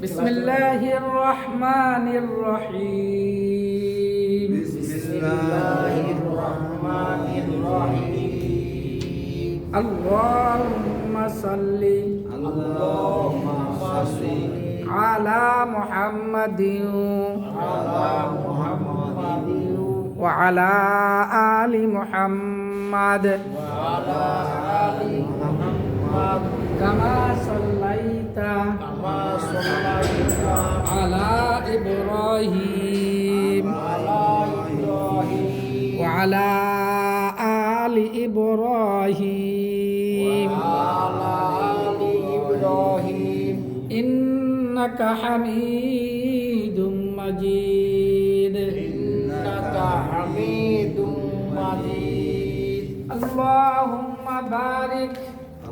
বিসমিল্লাহির রহমানির রহিম। বিসমিল্লাহির রহমানির রহিম। আল্লাহুম্মা সাল্লি আল্লাহুম্মা সাল্লি আলা মুহাম্মাদিন আলা মুহাম্মাদিন ওয়া আলা আলি মুহাম্মাদ ওয়া আলা আলি মুহাম্মাদ কামা সাল্লাইতা কামা সাল্লাইতা আলা ইব্রাহিম আলা ইব্রাহিম ওয়া আলা আলি ইব্রাহিম আলা আলি ইব্রাহিম ইন্নাকা হামিদুম মাজিদ। ইন্নাকা হামিদুম মাজিদ। আল্লাহুম্মা বারিক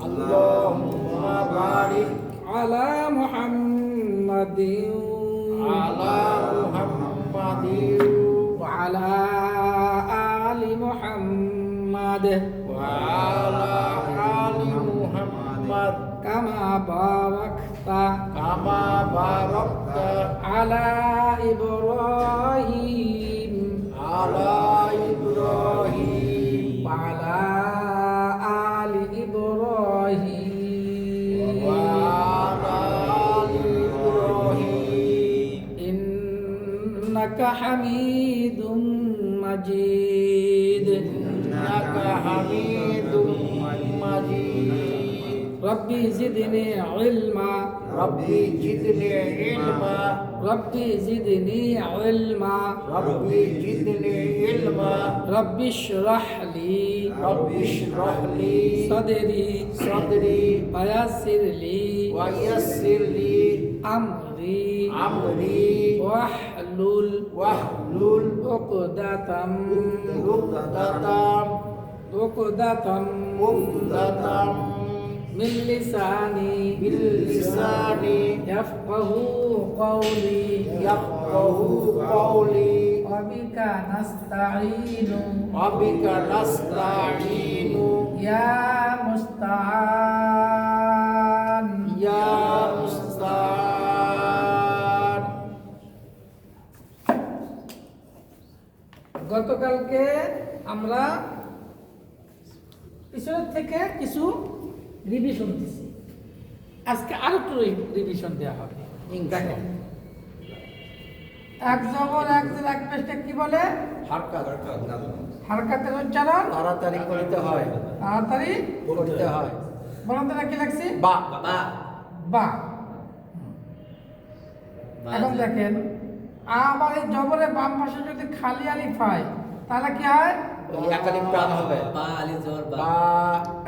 আল্লাহুম্মা বারিক আলা মুহাম্মাদিন আলা মুহাম্মাদিন ওয়া আলা আলি মুহাম্মাদ ওয়া আলা আলি মুহাম্মাদ কামা বারাকতা কামা বারাকতা আলা ইব্রাহিম আলা ইব্রাহিম ওয়া আলা আলি ইব্রাহিম ওয়া আলা আলি ইব্রাহিম ইন্নাকা হামিদুম মাজিদ। ইন্নাকা হামিদুম মাজিদ। রব্বি জিদনি ইলমা রব্বি জিদনি ইলমা রব্বি জিদনি ইলমা রব্বি জিদনি ইলমা রব্বি ইশরাহ লি রব্বি ইশরাহ লি সাদরি সাদরি ওয়া ইয়াসসির লি ওয়া ইয়াসসির লি আমরি আমরি ওয়াহলুল ওয়াহলুল উকদাতাম উকদাতাম মিন লিসানি বিল লিসানি ইয়াফকাহু কওলি ইয়াফকাহু কওলি ওয়া বিকা নাস্তাঈনু ওয়া বিকা নাস্তাঈনু ইয়া মুস্তাআন ইয়া মুস্তাআন। গতকালকে আমরা পিছনের থেকে কিছু রিভিশন দিছি, আজকে আরো একটু রিভিশন দেওয়া হবে। দেখেন, এক জবর এক জের এক পেশটা কি বলে? হারকাতের উচ্চারণ তাড়াতাড়ি করিতে হয়, তাড়াতাড়ি করতে হয়। বলুন তো কি লাগছে? বা বা বা। এখন দেখেন, আবার এই জবরের বাম পাশে যদি খালি আলিফ হয় তাহলে কি হয়? একালিপ টান হবে। বা আলি জবর বা বা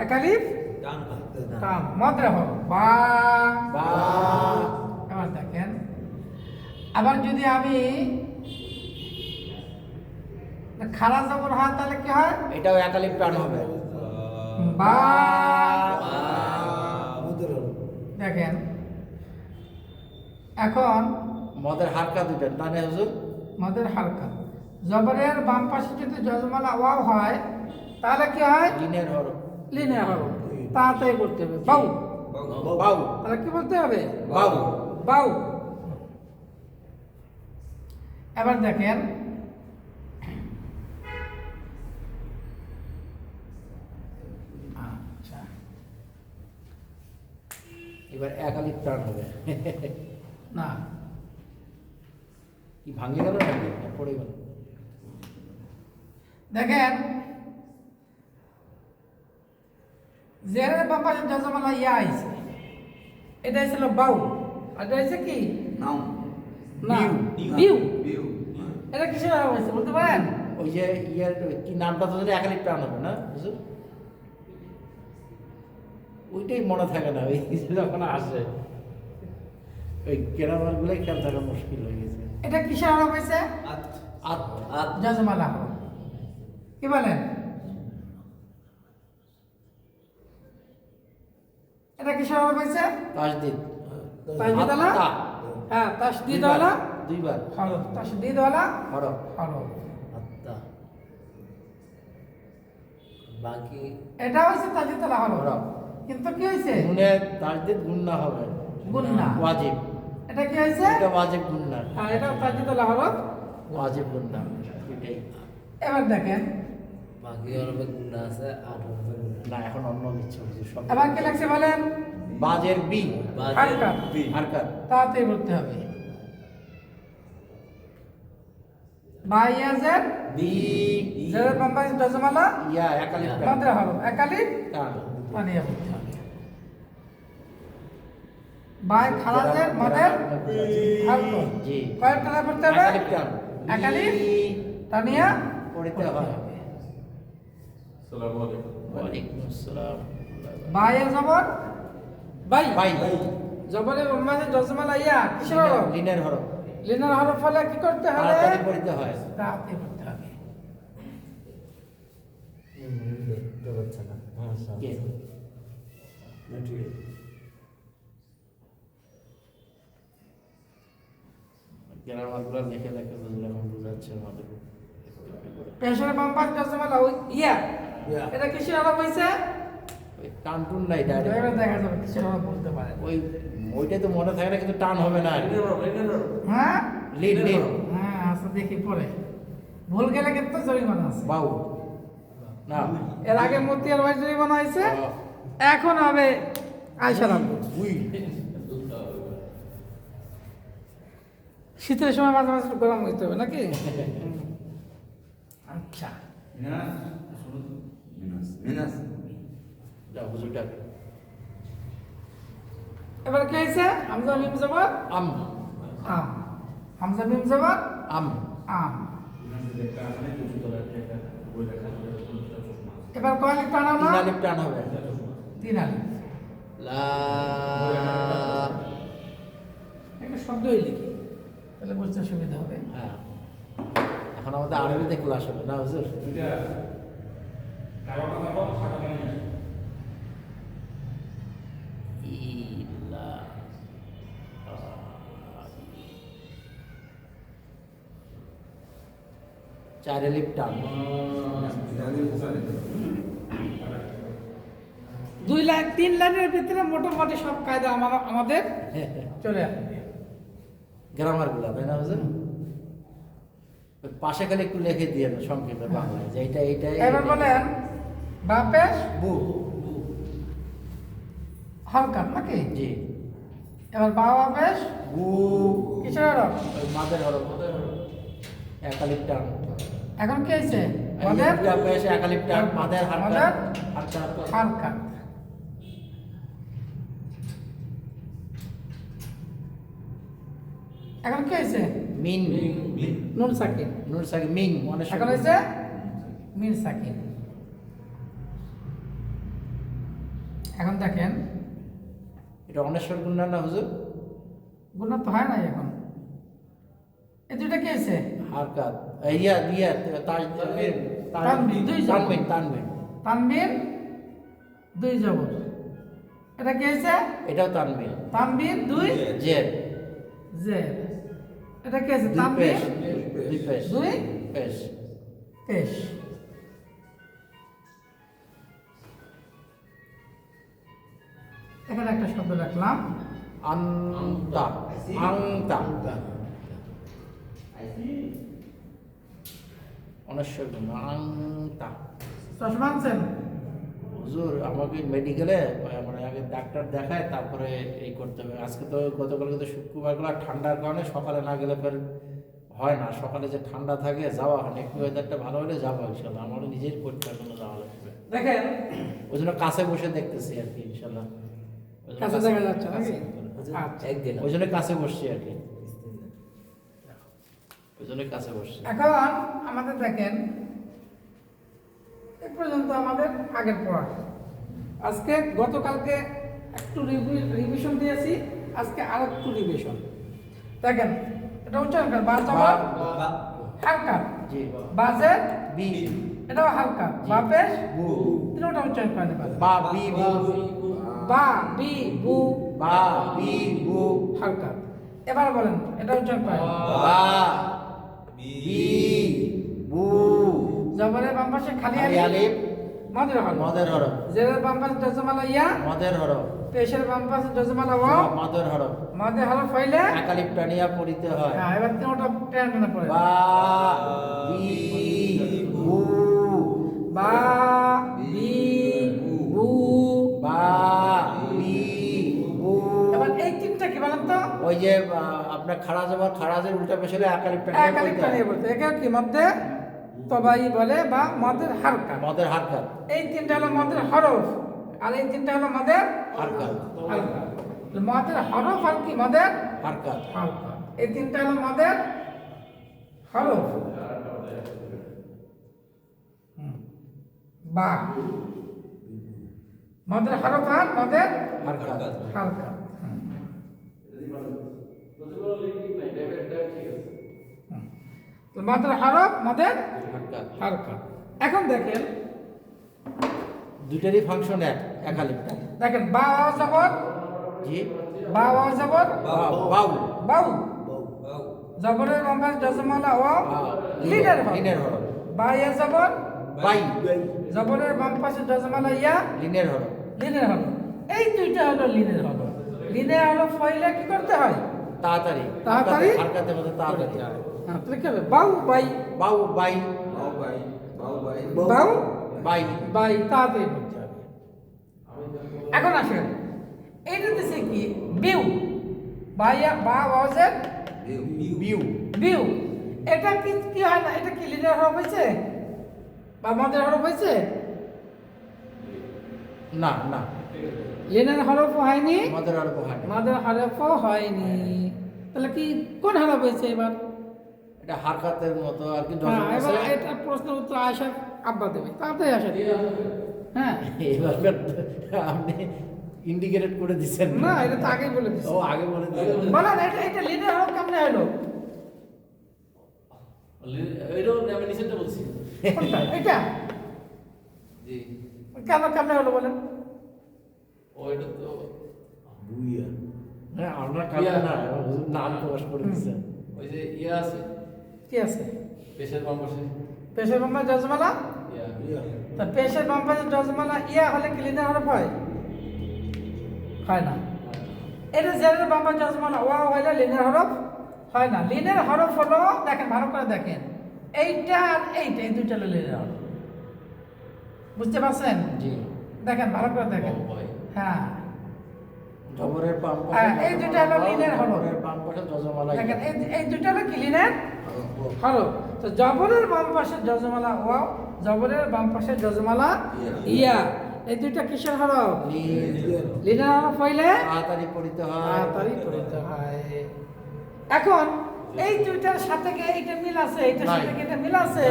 এক আলিফ টান হয়। টান মদ্রে হবে বা। বা এবার দেখেন, আবার যদি আমি খাড়া জবর হয় তাহলে কি হয়? এটাও একালিপ টান হবে। বা। বা দেখেন, এখন মদের হারকা দিবেন তানে হুজুর। মদের হালকা জবরের বাম পাশে যদি যজমালা ওয়াও হয় তাহলে কি হয়? লিনের হরফ লিনে হবে, তাড়াতাড়ি করতে হবে। বাউ। বাউ তাহলে কি বলতে হবে? বাউ বাউ। এবার দেখেন, আচ্ছা, এবার একালিপ টান হবে। না কি ভাঙে গেল নাকি পড়ে গেল? দেখেন, জেরের বাম পাশে যজমালা ইয়া আইছে, এটা ছিল বাউ, আর এটা হয়েছে কি? নাও না, বিউ। এটা কিসের ভাবে হয়েছে বলতে পারেন? ওই যে ইয়ার কি নামটা তো যদি একালিপ টান হবে না হুজুর? ওইটাই মনে থাকে না, ওই যখন আসে ওই গ্রামার গুলো খেয়াল থাকা মুশকিল হয়ে গেছে। এটা কিসের ভাবে হয়েছে? আত আত আত যজমালা। কি বলেন? এটা কিসের ভাবে হয়েছে? তাসদিদ তাসদিদ আলা? তা। হ্যাঁ, তাসদিদ দুইবার, ওয়ালা দুইবার হরফ, তাসদিদ ওয়ালা হরফ। হরফ। আত্তা বাকি এটা হচ্ছে তাসদিদ ওয়ালা হরফ। হরফ কিন্তু কি হয়েছে নুনের তাজদিদ গুন্না হবে, গুন্না ওয়াজিব। এটা কি হয়েছে এটা ওয়াজিব গুন্না, আর এটা তাজদিদুল হরফ ওয়াজিব গুন্না এটাই। এবার দেখেন বাকি হরফে গুণা আছে 8 হরফে গুণা না এখন অন্য কিছু কিছু সব এবার কি লাগছে বলেন বাজের বি হারকাত হারকাত তাতে বলতে হবে বাইয়াজের বি জেরের বাম্বাই দজমালা ইয়া একালিফ মাদ্রা হরফ একালিফ টান পানিয়া বলতে হবে বাই খারাজের মাদের হারকত জি কয়েক টাকা পড়তে হবে একালিফ টান একালিফ বি তানিয়া পড়তে হয়। ওয়ালাইকুম আসসালাম। বাইয়ের জবর বাই বাই জবরের বাম্বাই দজমালা ইয়া কিসের হরফ লিনের হরফ লিনার হরফ হলে কি করতে হবে তাড়াতাড়ি পড়তে হয়। তাতে পড়তে হবে দেখতে পাচ্ছে না কে? গ্রামারগুলো দেখে দেখে বুঝলে এখন বুঝাচ্ছে আমাদের। পেশার বাম্বাই দজমালা ইয়া এটা কিসের হরফ হইছে ওই টান টুন নাই ডাইরেক্ট, এবার দেখা যাবে কিসের হরফ বলতে পারে ওই ওইটাই তো মনে থাকে না কিন্তু টান হবে না আর কি। হ্যাঁ লিন লিন হ্যাঁ আচ্ছা দেখি পরে ভুল গেলে কিন্তু জরিমানা আছে বাউ না এর আগে মতিয়ার ভাই জরিমানা হয়েছে এখন হবে আয়সার আব্বু উই শীতের সময় মাঝে মাঝে একটু গরম হইতে হবে নাকি আচ্ছা যা হুজুরটা এবার কি হয়েছে হামজা মিম জবর আম আম হামজা মিম জবর আম আম এবার কয় লিখ টানা তিন হলো আলিফ টান হবে। 3 আলিফ লা একটা শব্দই লিখি তাহলে বুঝতে সুবিধা হবে হ্যাঁ এখন আমাদের আরবিতে ক্লাস হবে না হুজুর? ইলা চার আলিফ টান 2 লাইন 3 লাইনের ভিতরে মোটামুটি সব কায়দা আমাদের চলে আসবে গ্রামার গুলা তাই না হুজুর? ওই পাশে খালি একটু লিখে দিয়ে সংক্ষেপে বাংলায় যে এইটা এইটা এবার বলেন বাপের বু হরকাত নাকি জি এবার বাবা বেশ বু কিসের হরফ ওই মাদের হরফ একালিপ টান এখন কি হয়েছে মাদের বেশ একালিপ টান মাদের মাদের হারকাত হারকাত এখন কি হয়েছে মিন নুন সাকিন নুর সাকি মিং অনেক এখন হয়েছে মিন সাকিন এখন দেখেন এটা অনেশ্বর গুন্না না হুজুর? গুণ তো হয় নাই এখন এই দুটা কি হয়েছে হারকাত ইয়া ইয়া তাজ তানবিন, দুই জবর। তানবিন তানবিন তানবিন 2 জবর এটা কি হয়েছে এটাও তানবিন তানবিন 2 জের জের এটা কি হয়েছে দুই তানবিন পেশ দুই পেশ 2 পেশ পেশ এখানে একটা শব্দ রাখলাম আন্তা আংতা অনেশ্বর গুন্না আংতা চশমা আনছেন হুজুর আমাকে মেডিকেলে মানে আগে ডাক্তার দেখায় তারপরে এই করতে হবে। আজকে তো গতকালকে তো শুক্রবারগুলো ঠান্ডার কারণে সকালে না গেলে ফের হয় না, সকালে যে ঠান্ডা থাকে যাওয়া হয় না, একটু ওয়েদারটা ভালো হলে যাবো ইনশাল্লাহ। আমারও নিজের পরীক্ষার জন্য যাওয়া লাগবে, দেখেন ওই জন্য কাছে বসে দেখতেছি আর কি ইনশাল্লাহ। ওই জন্য কাছে দেখা যাচ্ছে নাকি আচ্ছা এক দিন ওই জন্য কাছে বসছি আর কি, ওই জন্য কাছে বসছি। এখন আমাদের দেখেন এ পর্যন্ত আমাদের আগের পড়া। আজকে গতকালকে একটু রিভিশন দিয়েছি, আজকে আর একটু রিভিশন। দেখেন এটা উচ্চারণ করেন বা জবর হালকা জি বাজে বি এটাও হালকা বা পেশ বু তিনটা উচ্চারণ করেন এবার। বা বি বু বা বি বু বা বি বু হালকা। এবার বলেন এটা উচ্চারণ করেন বা বি বু জবরের বাম পাশে খালি খালি আলিফ আলিফ মদের হরফ মদের হরফ জেরের বাম পাশে জজমালা ইয়া মদের হরফ পেশের বাম পাশে জজমালা ওয়াও মদের হরফ মদের হরফ হইলে একালিপ টানিয়া পড়িতে হয় হ্যাঁ এবার তিনটা টেনে পড়ে বা বি বু বা বি বু বা বি বু এবার এই তিনটা কি বলেন তো ওই যে আপনার খারাজের উল্টা পেছনে একালিপ টানিয়া একালিপ পড়িতে টানিয়ে হয় বলতে একে কি মধ্যে তবাই বলে বা মদের হারকা মদের হারকাত এই তিনটা হলো মদের হরফ আর এই তিনটা হলো মদের হারকাত হালকা মদের হরফ আর কি মদের হারকাত হালকা এই তিনটা হলো মদের হরফ বা মদের হরফ আর মদের হারকাত হালকা মদের হরফ মদের হারকাত হালকা এখন দেখেন দুইটারই ফাংশন একালিপটা দেখেন বা ওয়াও জবর জি বা ওয়াও জবর বাউ বাউ জবরের বাম পাশে জজমালা ওয়াও লিনের হরফ লিনের হরফ বা ইয়া জবর বাই জবরের বাম পাশে জজমালা ইয়া লিনের হরফ লিনের হরফ এই দুইটা হলো লিনের হরফ লিনের হরফ হইলে কি করতে হয় তাড়াতাড়ি তাড়াতাড়ি? হারকাতের মধ্যে তাড়াতাড়ি হ্যাঁ তাহলে কি হবে বাউ বাই বাউ বাই বাউ বাই বাই তাড়াতাড়ি করতে হবে এখন আসেন এইটা দিছে কি বিউ বাইয়া বা ওয়াজের বিউ বিউ এটা কি কি হয় না এটা কি লিনের হরফ হয়েছে বা মদের হরফ হয়েছে না না লিনের হরফ হয়নি মদের হরফ হয় না। মদের হরফও হয়নি তাহলে কি কোন হরফ হয়েছে এবার এটা হারকাতের মতো আর কি হ্যাঁ দশম এবার আছে। এটা প্রশ্নের উত্তর আয়সা আব্বা দেবে তাড়াতাড়ি আসে হ্যাঁ এবার আপনি ইন্ডিকেটেড করে দিচ্ছেন না এটা তো আগেই বলে দিচ্ছি ও আগে বলে দিলেন বলেন এটা এটা লিনের হরফ কেমনে হলো কোনটা এটা কেমনে হলো বলেন হ্যাঁ আমরা কালকে না হুজুর নাম প্রকাশ করে দিচ্ছেন কি আছে পেশের বাম পাশে পেশের বাম্পা জজমালা তা পেশের বাম্পা জজমালা ইয়া হলে কি লিনের হরফ হয় হয় না এটা জেরের বাম্পা জজমালা ওয়া হইলে লিনের হরফ হয় না লিনের হরফ হলো দেখেন ভালো করে দেখেন এইটা আর এইটা এই দুইটা হলো লিনের হরফ বুঝতে পারছেন জি দেখেন ভালো করে দেখেন হ্যাঁ জবরের পাম হ্যাঁ, এই দুইটা হলো লিনের হরফ। জবরের পাম পাশে জজমালা দেখেন এই দুইটা হলো কি লিনের হরফ তো জবরের বাম পাশে জজমালা ওয়াও জবরের বাম পাশে জজমালা ইয়া এই দুইটা কিসের হরফ লিনের হরফ হইলে তাড়াতাড়ি পড়িতে হয় তাড়াতাড়ি পড়তে হয় এখন এই দুইটার সাথে কি এইটা মিল আছে এইটার নাই। সাথে কি এটা মিল আছে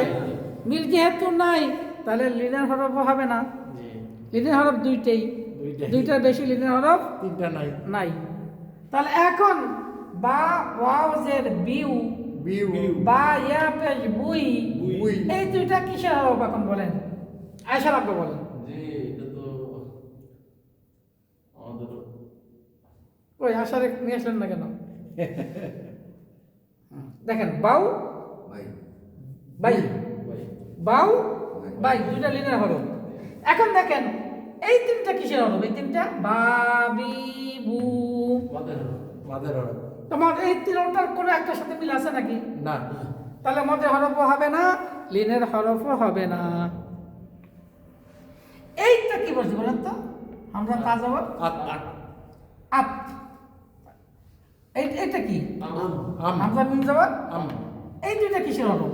মিল যেহেতু নাই তাহলে লিনের হরফ হবে না জি লিনের হরফ দুইটাই দুইটাই। দুইটার বেশি লিনের হরফ তিনটা নাই নাই তাহলে এখন বা ওয়াওজের বিউ বিউ বা ইয়া পেশ বুই বুই। এই দুইটা কিসের হরফ এখন বলেন আয়শা রাব্বা বলেন ওই আশারে নিয়ে আসলেন না কেন দেখেন বাউ বাই বাউ বাই দুইটা লিনের হরফ এখন দেখেন এই তিনটা কিসের হরফ এই তিনটা বা বি বু মাদের হরফ তোমার এই তিনটার কোনো একটার সাথে মিল আছে নাকি না তাহলে মদের হরফও হবে না লিনের হরফও হবে না এইটা কি বলছি বলেন তো আমরা কাজ হবো আত আত আপ এইটা কি আম হামজা মিম জবর আম এই দুইটা কিসের হরফ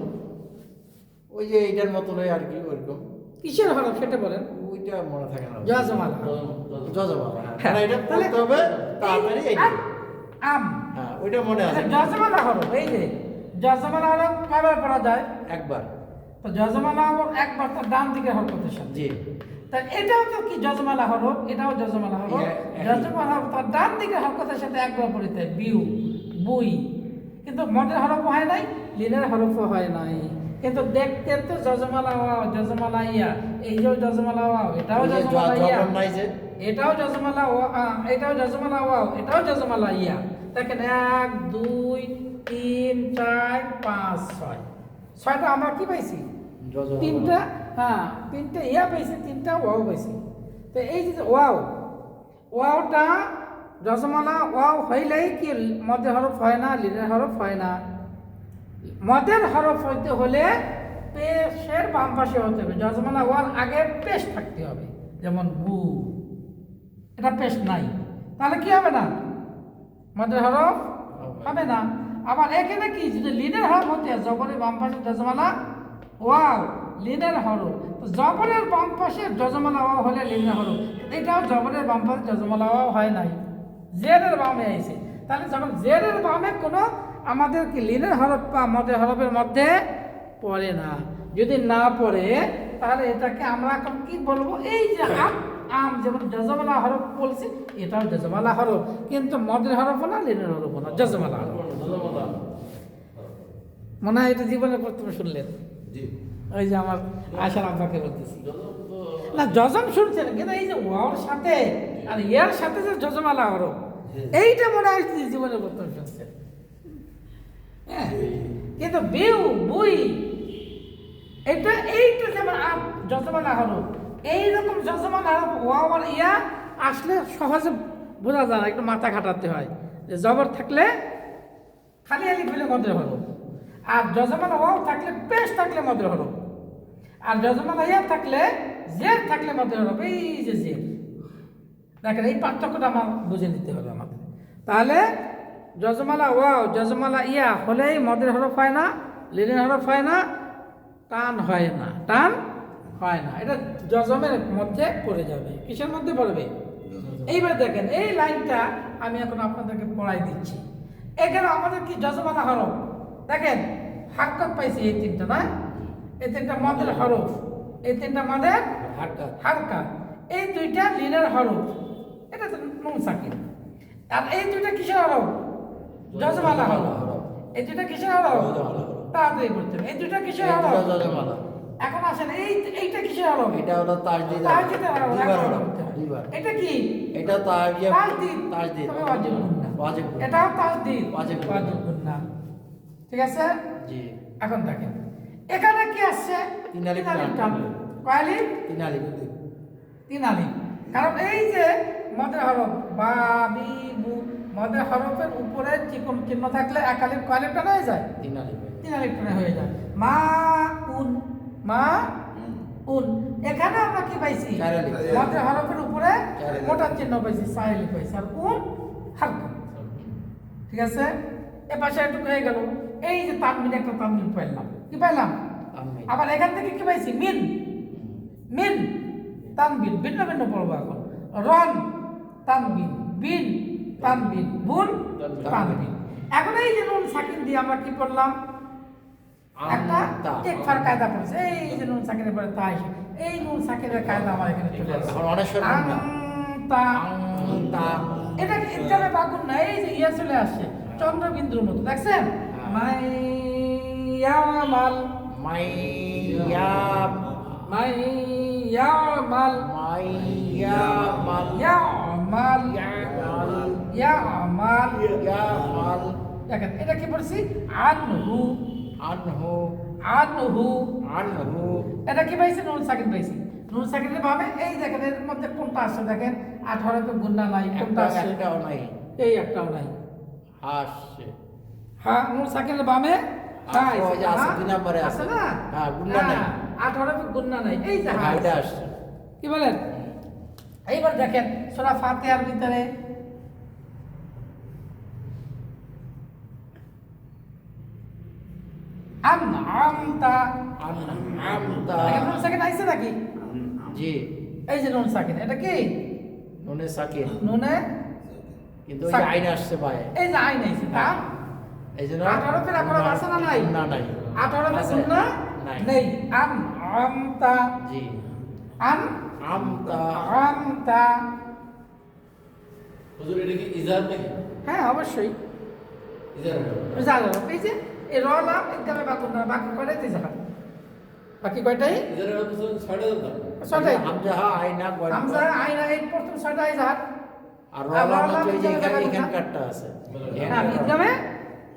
ওই যে এইটার মতনই আর কি ওইরকম কিসের হরফ সেটা বলেন ওইটা মনে থাকে না জজমালা জজমালা হ্যাঁ। মানে এটা তাহলে পড়তে হবে তাড়াতাড়ি এই এইটা আম হ্যাঁ ওইটা মনে আছে জজমালা হরফ এই যে জজমালা হরফ কয়বার পড়া যায় একবার তো জজমালা হরফ একবার তার ডান দিকে হরকতের সাথে জি তা এটাও তো কি জজমালা হরফ এটাও জজমালা হরফ একই। জজমালা হরফ তার ডান দিকে হরকতের সাথে একবার পড়িতে বিউ বুই কিন্তু মদের হরফ হয় নাই লিনের হরফও হয় নাই কিন্তু দেখতে তো জজমালা ওয়াও জজমালা ইয়া এই যে জজমালা ওয়াও এটাও ওই যে জজমালা ইয়া জবর নাই যে এটাও জজমালা এটাও জজমালা ওয়াও এটাও জজমালা ইয়া দেখেন 1 2 3 4 5 6 ছয়টা আমরা কি পাইছি যজমালা। তিনটা, হ্যাঁ তিনটা ইয়া পাইছি, তিনটা ওয়াও পাইছি। তো এই যে ওয়াও, ওয়াওটা যজমালা ওয়াও হইলেই কি মদের হরফ হয় না, লিনের হরফ হয় না। মদের হরফ হইতে হলে পেশের বাম পাশে হতে হবে, যজমালা ওয়ার আগে পেশ থাকতে হবে। যেমন বু, এটা পেশ নাই, তাহলে কি হবে না, মদের হরফ হবে না। আবার এখানে কি যদি লিনের হরফ হতে হয়, জবরের বাম পাশে যজমালা ওয়াও লিনের হরফ, তো জবরের বাম পাশে যজমালা ওয়াও হলে লিনের হরফ, এটাও জবরের বাম পাশে যজমালা ওয়াও হয় নাই, জেরের বামে আইছে। তাহলে যখন জেরের বামে কোনো আমাদের কি লিনের হরফ বা মদের হরফের মধ্যে পড়ে না, যদি না পড়ে তাহলে এটাকে আমরা এখন কি বলবো, এই যে আম, আম যেমন যজমালা হরফ বলছি, এটাও যজমালা হরফ, কিন্তু মদের হরফ না, লিনের হরফ না, যজমালা হরফ। মনে হয় এটা জীবনে প্রথমে শুনলেন, ওই যে আমার আশার আব্বাকে বলতেছি না, যজম শুনছেন কিন্তু এই যে ওয়ার সাথে আর ইয়ার সাথে যে যজমালা হরফ, এইটা মনে হয় জীবনে প্রথম শুনছেন। হ্যাঁ, কিন্তু বিউ বুই এটা, এইটা যেমন যজমালা হরফ, এইরকম যজমালা হরফ ওয়াও আর ইয়া আসলে সহজে বোঝা যায় না, একটু মাথা খাটাতে হয়। যে জবর থাকলে খালি আলিফ হলে মদের হরফ, আর যজমালা ওয়াও থাকলে পেশ থাকলে মদের হরফ, আর যজমালা ইয়া থাকলে জের থাকলে মদের হরফ। এই যে জের, দেখেন এই পার্থক্যটা আমার বুঝে নিতে হবে আমাদের। তাহলে যজমালা ওয়াও যজমালা ইয়া হলেই মদের হরফ হয় না, লিনের হরফ হয় না, টান হয় না, টান হয় না, এটা যজমের মধ্যে পড়ে যাবে। কিসের মধ্যে পড়বে? এইবার দেখেন এই লাইনটা আমি এখন আপনাদেরকে পড়াই দিচ্ছি। এখানে আমাদের কি যজমালা হরফ, দেখেন হাক্কাত পাইছি এই তিনটা, না এই তিনটা মদের হরফ, এই তিনটা মদের হাক্কাত, এই দুইটা লিনের হরফ, এটা তো নুন সাকিন। আর এই দুইটা কিসের হরফ? যজমালা হরফ। এই দুইটা কিসের হরফ? তাড়াতাড়ি করতে হবে, এই দুইটা কিসের হরফ? যজমালা। এখন আসেন এইটা কিসের হরফ? এটা হলো তাজদিদ, তাজদিদের হরফ, দুইবার এখন হলো, করতে হবে। দুইবার। এটা কি? এটা তাজদিদ, তাজদিদ, তাজদিদ, তবে ওয়াজিব গুন্না। ওয়াজিব গুন্না। এটাও তাজদিদ, ওয়াজিব গুন্না। ওয়াজিব গুন্না। ঠিক আছে? জি, এখন দেখেন এখানে কি আসছে? তিন আলিফ টান। কয় আলিফ? তিন আলিফ। তিন আলিফ। কারণ এই যে মদের হরফ বা বি বু, মদের হরফের উপরে চিকন চিহ্ন থাকলে এক আলিফ কয় আলিফ টানা হয়ে যায়? তিন আলিফ। তিন আলিফ টানা হয়ে যায়। মা উন, মা উন, এখানে আমরা কি পাইছি? চার আলিফ। মদের হরফের উপরে চার আলিফ। মোটা চিহ্ন পাইছি, চার আলিফ পাইছি, আর উন হালকা। ঠিক আছে? এ পাশে একটু হয়ে গেল, এই যে তানবিন, একটা তানবিন পাইলাম, কি পাইলাম? আমিন। আবার এখান থেকে কি পাইছি? মিন, মিন তানবিন, ভিন্ন ভিন্ন পড়বো এখন। রন তানবিন, বিন তানবিন, বুন তানবিন। এখন এই যে নুন সাকিন দিয়ে আমরা কি করলাম? একটা ইকফার কায়দা পড়ছে, এই যে নুন সাকিনের পরে তাই, এই নুন সাকিনের কায়দা আমার এখানে চলে আসছে। এখন অনেক সময় না। আংতা, আংতা। এটা ইনকামে বাগুন না, এই যে ইয়া চলে আসছে চন্দ্রবিন্দুর মতো, দেখছেন? মাইয়ামাল, মাইয়াম, মাইয়ামাল, মাইয়ামাল, ইয়ামাল, ইয়ামাল, ইয়ামাল। ইয়ামাল। দেখেন এটা কি পড়ছি? আনহু, আনহু, আনহু। আনহু। এটা কি পাইছি? নুন সাকিন পাইছি। নুন সাকিনের ভাবে এই দেখেন এর মধ্যে কোনটা আসছে, দেখেন 18 তো গুণনা নাই, কোনটা আসছে? একটাও নাই। এই একটাও নাই। হাসছে। হ্যাঁ, নুন সাকিনের বামে হ্যাঁ ওই যে আছে, দুই নম্বরে আছে। আছে না? হ্যাঁ, গুণনা নাই। 18 তো গুণনা নাই, এই যে হ্যাঁ এটা আসছে। কি বলেন? এইবার দেখেন সূরা ফাতিহার ভিতরে আমতা, আনআমতা। নুন সাকিন আইছে নাকি? জি, এই যে নুন সাকিন, এটা কি? নুনে সাকিন, নুনে কিন্তু ওই যে সাকিন। আইন আসছে পায়ে, এই যে আইন আইছে, তা এই জন্য 18 ফের আপনার আছে না নাই? না, নাই। 18 ফের আছে? গুণনা নাই। নেই। আমতা, জি, আমতা। আমতা। হুজুর এটা কি ইজার নাকি? হ্যাঁ অবশ্যই ইজার জানো, এই যে এই রলাম একদমে বাকি না, বাকি কয়টাই জাহান, বাকি কয়টাই? ইজারের অর্থ ছয়টা জানতাম। ছয়টাই। হামজা হা আইনা গয়না। হামজা আইনা এই প্রথম ছয়টাই জাহান। আর রলাম হচ্ছে এই যে এখানকারটা আছে। না, ঈদগামে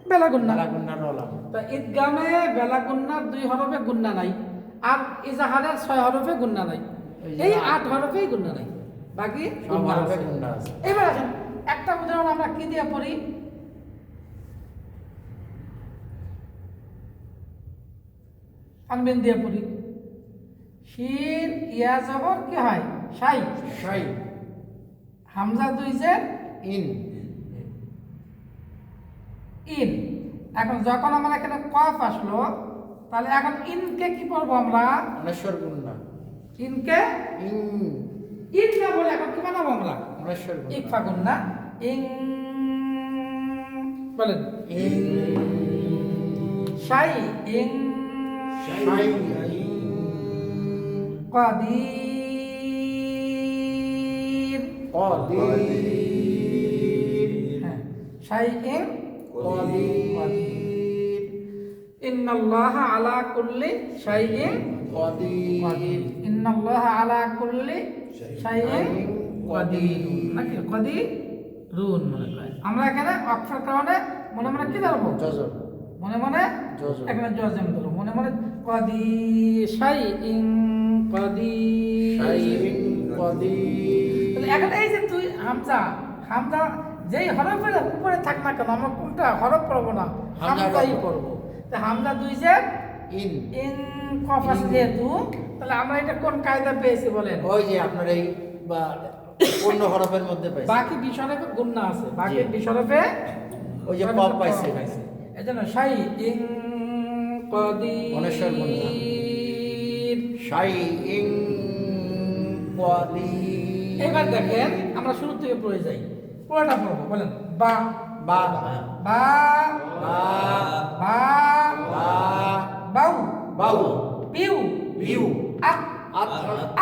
বেলা গুন্না। বেলা গুন্না রলাম। তো ঈদগামে বেলা গুন্নার দুই হরফে গুন্না নাই, আর ইজাহারের 6 হরফে গুণনা নাই, এই 8 হরফেই গুণনা নাই, বাকি সব গুণনা হরফে আছে। গুণনা আছে। এবার আসেন একটা উদাহরণ আমরা কি দিয়ে পড়ি, আনবেন দিয়ে পড়ি। শির ইয়া জবর কি হয় শাই, শাই হামজা 2 জের ইন ইন। এখন যখন আমার এখানে কফ আসলো, তাহলে এখন ইনকে কি করবো আমরা, অনেশ্বর গুণনা ইনকে ইন ইন না বলে এখন কি বানাবো আমরা, অনেশ্বর ইকফা গুণনা গুণ না, ইং বলেন ইন শাই ইং শাই কাদির, قدير হ্যাঁ শাই ইং قدير ইন্নাল্লাহা আলা কুল্লি শাইইন قدير কাদির, ইন্নাল্লাহা আলা কুল্লি শাইইন কাদির, নাকি কাদিরুন মনে করে। আমরা এখানে অক্ষর কারণে মনে মনে কি ধরবো, জজর মনে মনে জজম। এখানে জজম ধরো, মনে মনে কাদির শাইইন কাদির। শাইইন قدير তাহলে এখন এই যে তুই হামজা হামজা যেই হরফের উপরে থাক না কেন, আমরা কোনটা হরফ পড়বো না, হামজাই পড়বো। তো হামজা 2 জের ইন ইন কফ আছে যেহেতু, তাহলে আমরা এটা কোন কায়দা পেয়েছি বলেন, ওই যে আপনার এই বা অন্য হরফের মধ্যে পাইছে বাকি বিশরফে গুণনা আছে, বাকি জি। বিশরফে ওই যে কফ পাইছে এজন্য শাই ইন অনেশ্বর গুণনা। কাদির। শাইইন قدير এবার দেখেন আমরা শুরু থেকে পড়ে যাই, পুরোটা পড়বো বলেন, বা বা বা বা বা বা বাউ বাউ পিউ বিউ আত আত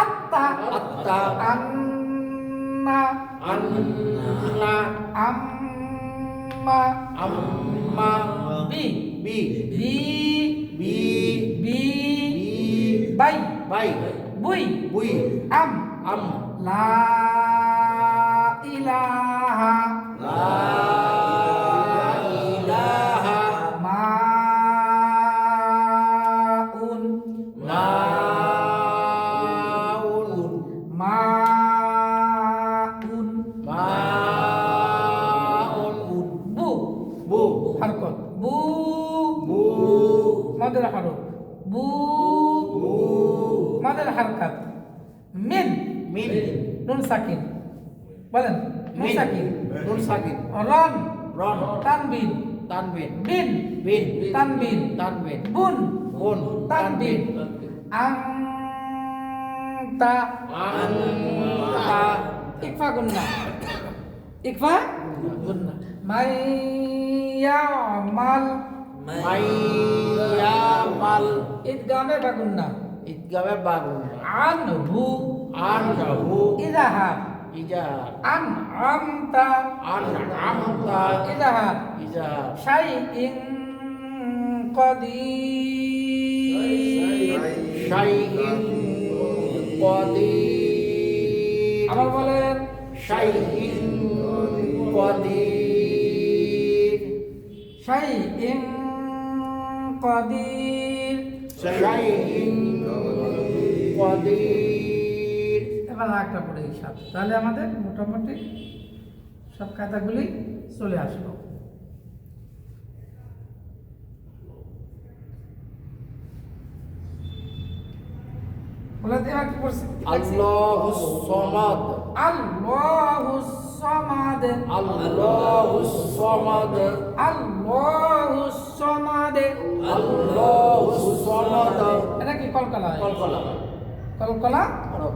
আত্তা আত্তা আন্না আন্না আম্মা আম্মা বি বি বি বি বি বি বাই বাই বুই বুই আম আম লা ইলাহা লা ইলাহা মাউন মাউন মাউন মাউন বু বু হরকত বু বু মাদের হরফ বু বু মাদের হরকত মিন মিন নুন সাকিন বলেন, নুন মিন সাকিন নুন সাকিন রন রন তানবিন তানবিন বিন বিন তানবিন তানবিন বুন বুন তানবিন আংতা আন্তা ইকফা গুন্না ইকফা গুন্না মাইয়ামাল মাইয়ামাল ইদগামে বাগুন্না ইদগামে বাগুন আনহু আনহু ইজাহার ইজার আনআমতা আনআমতা ইজাহার ইজার শাইইন কাদির। শাইইন قدير আবার বলেন শাইইন قدير শাইইন কাদির। শাইইন قدير এবার একটা পড়ে হিসাব, তাহলে আমাদের মোটামুটি সব কায়দাগুলি চলে আসলো। বলে এবার কি পড়ছে, আল্লাহুস সামাদ আল্লাহুস সামাদ আল্লাহুস সামাদ আল্লাহুস সামাদ। আল্লাহুস সামাদ এটা কি কলকলা? কলকলা কলকলা। হরফ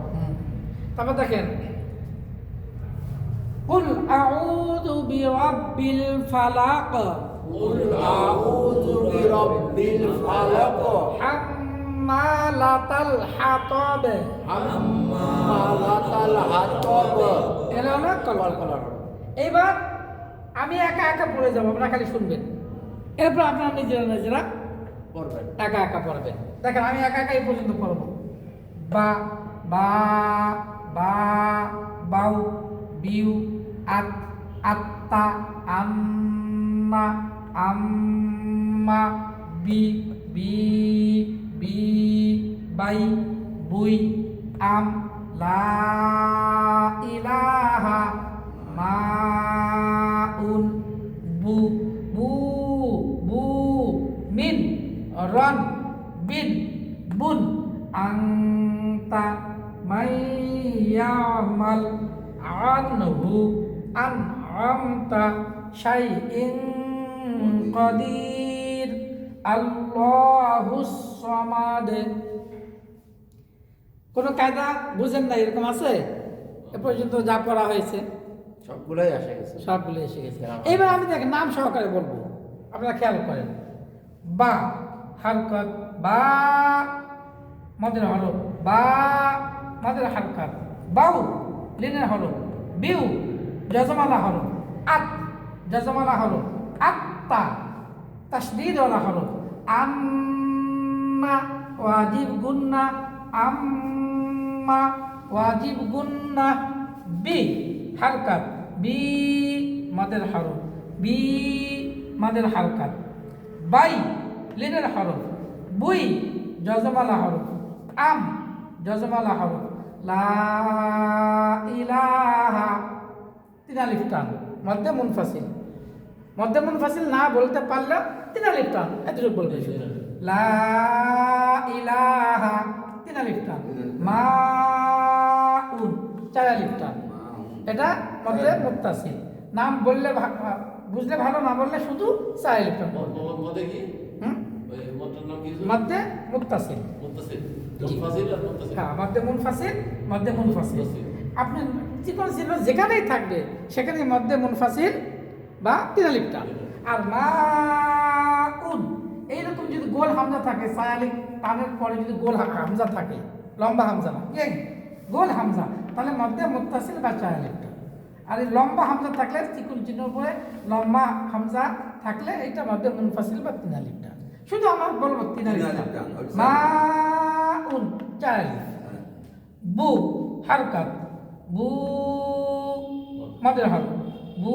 তারপর দেখেন কুল আউযু বিরাব্বিল ফালাক কুল আউযু বিরাব্বিল ফালাক হাম্মালাতাল হাতাব। হাম্মালাতাল হাতাব এটা হলো কলকলা। এইবার আমি একা একা পড়ে যাবো, আপনারা খালি শুনবেন, এরপর আপনারা নিজেরা নিজেরা পড়বেন একা একা পড়বেন। দেখেন আমি একা একা এই পর্যন্ত পড়বো, বা বা বা বাউ বিউ আত আত্তা আম্মা আম্মা বি বি বি বাই বুই আম লা ইলাহা মাউন বু বু বু মিন রন বিন বুন আংতা মাইয়ামাল আনহু আনআমতা শাইইন কাদির আল্লাহুস সামাদ। কোনো কায়দা বুঝেন না এরকম আছে? এ পর্যন্ত যা পড়া হয়েছে সবগুলাই আসে গেছে। সবগুলো এসে গেছে। এবার আমি দেখেন নাম সহকারে বলবো, আপনারা খেয়াল করেন। বা হারকত, বা মদের হরফ, বা মদের হারকত, বাউ লিনের হরফ, বিউ জজমালা হরফ, আত জজমালা হরফ, আত্তা তাসদীদ ওয়ালা হরফ, আম্মা ওয়াজিব গুন্না, আম্মা ওয়াজিব গুন্না, বি হারকত, বি মাদের হরফ, বি মাদের হারকত, বাই লিনের হরফ, বুই জজমালা হরফ, আম জজমালা হরফ, লা ইলাহা তিন আলিফ টান, মধ্যে মুনফাসিল। মধ্যে মুনফাসিল না বলতে পারলেও তিন আলিফ টান, এতটুকু বলবে শুধু। লা ইলাহা তিন আলিফ টান, মাউন চার আলিফ টান, এটা মধ্যে মুত্তাসিল। নাম বললে বুঝলে ভালো, না বললে শুধু চার আলিফ টান বলবে। মধ্যে কি ওই মতটার নাম কি? মধ্যে মুত্তাসিল। মুত্তাসিল। জি। মুনফাসিল আর মুত্তাসিল। হ্যাঁ, মধ্যে মুনফাসিল, মধ্যে মুনফাসিল। আপনি যে কোনো চিহ্ন যেখানেই থাকবে সেখানে মধ্যে মুনফাসিল বা তিন আলিফ টান। আর মাউন এইরকম যদি গোল হামজা থাকে, চার আলিফ টানের পরে যদি গোল হামজা থাকে, লম্বা হামজা না, গোল হামজা, তাহলে মধ্যে মুত্তাসিল বা চার আলিফ টান। আর এই লম্বা হামজা থাকলে চিকুন চিহ্ন পরে লম্বা হামজা থাকলে এটা মধ্যে মুনফাসিল বা তিন আলিফ টান। শুধু আমার বলবো তিন আলিফ টান। মাউন চার আলিফ, বু হারকাত, বু মাদের হরফ, বু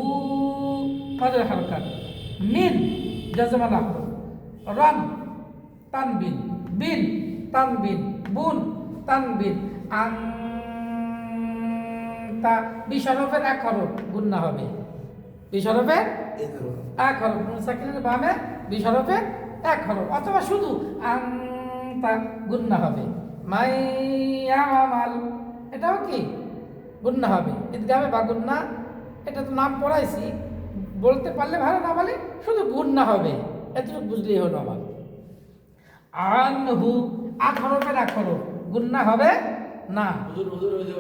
মাদের হারকাত, মিন জজমালা হরফ, রন তানবিন, বিন তানবিন, বুন তানবিন, আংতা বিশরফের এক হরফ গুন্না হবে, বিশরফের এক হরফ, নুন সাকিনের বামে বিশরফের এক হরফ, অথবা শুধু আংতা গুন্না হবে। মাইয়ামাল এটাও কি গুন্না হবে, ঈদগামে বা গুন্না। এটা তো নাম পড়াইছি, বলতে পারলে ভালো, না বলে শুধু গুন্না হবে, এতটুকু বুঝলেই হলো আমার। আনহু আট হরফের এক হরফ, গুন্না হবে না। হুজুর হুজুর ওই যে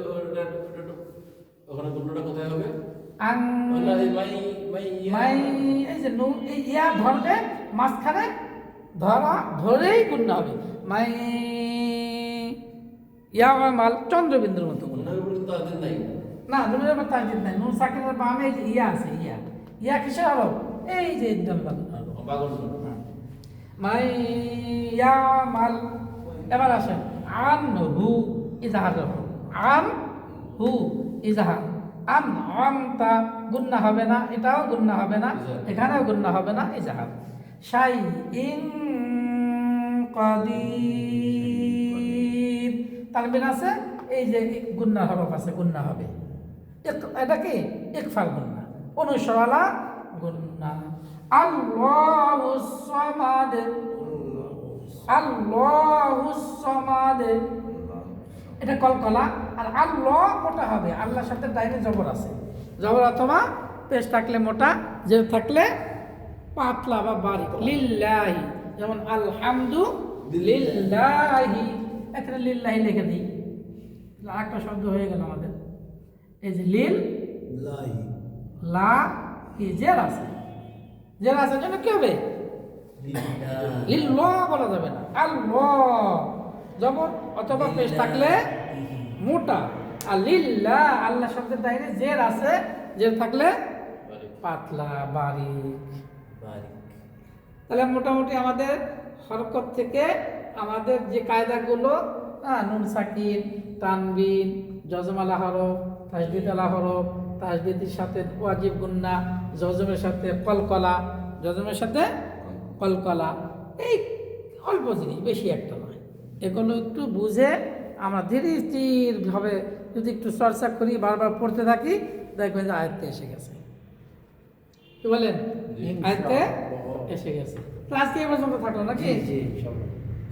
ওখানে গুণটা কোথায় হবে? আং ওলা এই মাই এই যে নু এই ইয়া ধরবে মাঝখানে ধরেই গুন্না হবে। মাই ইয়া মাল চন্দ্রবিন্দুর মতো গুন্না। গুণের উপরে তো আদিন নাই। না, নুনের উপর তাজিদ নাই। নুন সাকিনের বামে এই যে ইয়া আছে, ইয়া কিসের হলো? এই যে একদম বাগন। মাই ইয়া মাল। এবার আসেন আনহু ইজাহার, আনহু ইজাহার, আনআমতা গুন্না হবে না, এটাও গুন্না হবে না, এখানেও গুন্না হবে না, ইজাহার। শাইইন কাদির তালবিন আছে, এই যে গুন্না হরফ আছে, গুন্না হবে। এটা কি ইকফার গুন্না, অনুসরলা গুন্না। আল্লাহুস সামাদ, আল্লাহুস সামাদ এটা কলকলা। আর আল্লাহ মোটা হবে, আল্লাহর সাথে ডাইনে জবর আছে, জবর অথবা পেশ থাকলে মোটা, যে থাকলে পাতলা বা বারিক। লিল্লাহি, যেমন আলহামদু লিল্লাহি, এখানে লিল্লাহি লিখে দিই, আরেকটা শব্দ হয়ে গেল আমাদের। এই যে লিল লা কি জের আছে, জের আছে জন্য কি হবে? লিল্লাহ বলা যাবে না, আল্লাহ জবর অথবা পেশ থাকলে মোটা। আর লিল্লাহ আল্লাহ শব্দের দাইরে জের আছে, জের থাকলে পাতলা বারিক। তাহলে মোটামুটি আমাদের হরকত থেকে আমাদের যে কায়দাগুলো, নুন সাকিন, তানবিন, জজমালা হরফ, তাসদীদ আলা হরফ, তাসদীদের সাথে ওয়াজিব গুন্না, জজমের সাথে কলকলা, জজমের সাথে কলকলা, এই অল্প জিনিস, বেশি একটা নয়। এগুলো একটু বুঝে আমরা ধীরে স্থিরভাবে যদি একটু চর্চা করি, বারবার পড়তে থাকি, দেখবেন যে আয়ত্তে এসে গেছে। কি বলেন? আয়ত্তে এসে গেছে। তো আজকে এই পর্যন্ত থাকলো নাকি? জি ইনশাআল্লাহ।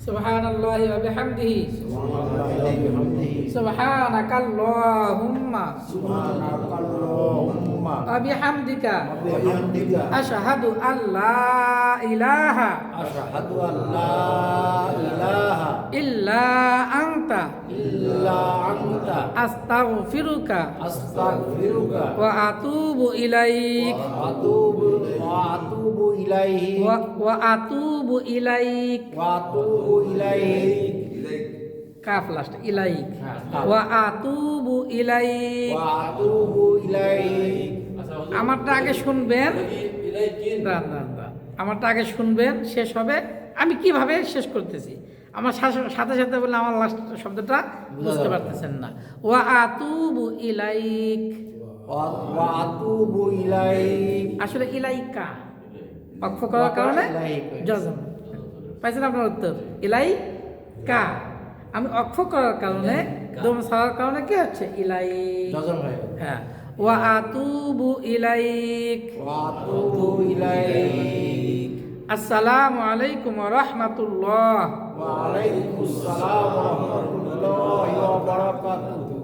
সুবহানাল্লাহি ওয়া বিহামদিহি সুবহানাল্লাহি ওয়া বিহামদিহি সুবহানাকাল্লাহুম্মা সুবহানাকাল্লাহুম্মা ওয়া বিহামদিকা ওয়া বিহামদিকা আশহাদু আল্লা ইলাহা আশহাদু আল্লা ইলাহা ইল্লা আনতা ইল্লা আনতা আস্তাগফিরুকা আস্তাগফিরুকা ওয়া আতুবু ইলাইক ওয়া আতুবু ইলাইহি ওয়া আতুবু ইলাইক ওয়া আতুবু ইলাইহি কাফ লাস্ট ইলাইক হ্যাঁ, কাফ। ওয়া আতুবু ইলাইক। ওয়া আতুবু ইলাইহি। আচ্ছা হুজুর, আমারটা আগে শুনবেন, এলাই তিন দাঁড়ান। আমারটা আগে শুনবেন, শেষ হবে আমি কিভাবে শেষ করতেছি। আমার সাথে সাথে বললে আমার লাস্ট শব্দটা বুঝতে পারতেছেন না। ওয়া আতুবু ইলাইক, ওয়া আতুবু ইলাইহি। আসলে ইলাইকা অক্ষ করার কারণে ইলাইকা। জজম পাইছেন আপনার উত্তর। ইলাইকা আমি অক্ষ করার কারণে, দম ছাড়ার কারণে কি হচ্ছে? ইলাইক। জজম হয়ে গেল। হ্যাঁ, ওয়া আতুবু ইলাইক। ওয়া আতুবু ইলাইহি। আসসালামু আলাইকুম ওয়া রাহমাতুল্লাহ। ওয়া আলাইকুmus সালাম ওয়া রাহমাতুল্লাহি ওয়া বারাকাতুহু।